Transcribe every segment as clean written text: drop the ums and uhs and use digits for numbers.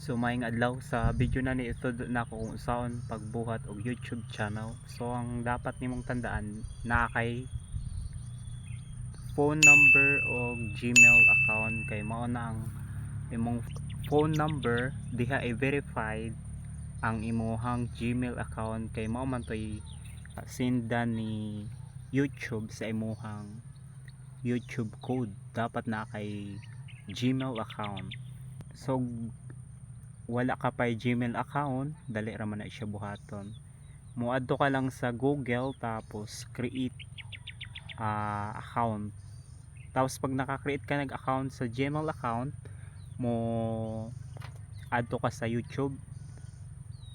So maayong adlaw sa video na ni ito na ko kung saan pagbuhat og YouTube channel. So ang dapat nimong tandaan na kay phone number o Gmail account kay mao na ang imong phone number diha i-verified ang imuhang Gmail account kay mao man toy sindan ni YouTube sa imuhang YouTube code. Dapat na kay Gmail account. So wala ka pa Gmail account, dali ra man na siya buhaton. Muadto ka lang sa Google tapos create account. Tapos pag naka-create ka nag-account sa Gmail account, mo adto ka sa YouTube.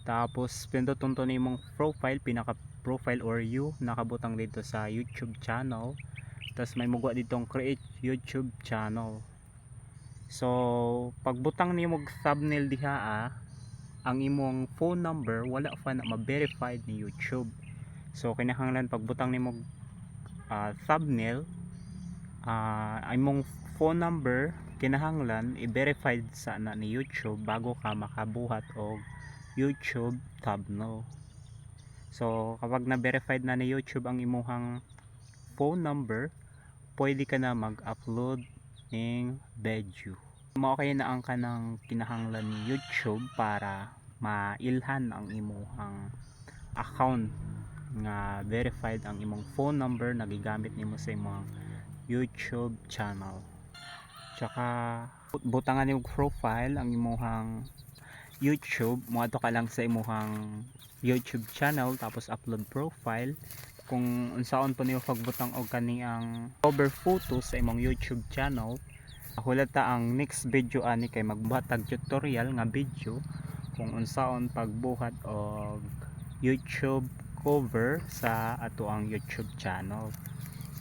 Tapos pinduton to nimong profile, pinaka profile or you nakabutang dito sa YouTube channel. Tapos may mugwa ditong create YouTube channel. So pagbutang nimo thumbnail diha ang imong phone number wala pa na ma-verified ni YouTube. So kinahanglan pagbutang nimo thumbnail imong phone number kinahanglan i-verified sa na ni YouTube bago ka makabuhat og YouTube thumbnail. So kapag na-verified na ni YouTube ang imong phone number, pwede ka na mag-upload ng video. Mao kay na ang kanang kinahanglan ni YouTube para mailhan ang imong account nga verified ang imong phone number na gigamit nimo sa imong YouTube channel. Tsaka butangan yung profile ang imong YouTube, moadto ka lang sa imong YouTube channel tapos upload profile. Kung unsaon pa niyo pagbutang og kaniyang cover photo sa imong YouTube channel, hulata ang next video ani kay magbuhat tutorial nga video kung unsaon pagbuhat og YouTube cover sa ato ang YouTube channel.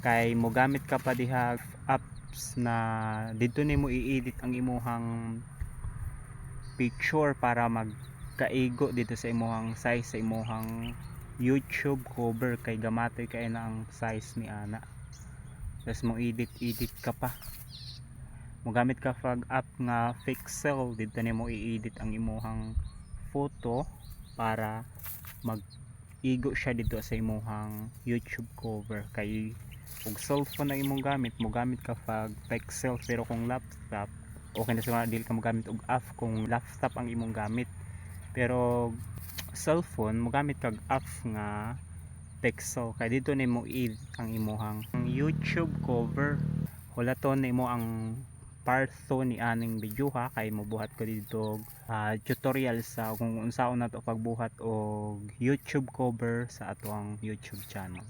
Kay mogamit ka pa diha apps na dito nimo i-edit ang imong picture para magkaigo dito sa imong size sa imong YouTube cover kay gamatoy kay na ang size ni ana. Tapos mo edit ka pa. Mogamit ka pag app nga Pixel, dito nimo i-edit ang imong photo para mag-igo siya dito sa imong YouTube cover. Kay kung cellphone na imong gamit, mogamit ka pag Pixel, pero kung laptop okay na sa dili ka mogamit og app kung laptop ang imong gamit. Pero cellphone mogamit kag app nga Pixel kay dito nimo i-edit ang imong YouTube cover. Hulaton nimo ang part 2 ni aning video ha, kay mobuhat ko dito tutorial sa kung unsaon nato pagbuhat og YouTube cover sa ato ang YouTube channel.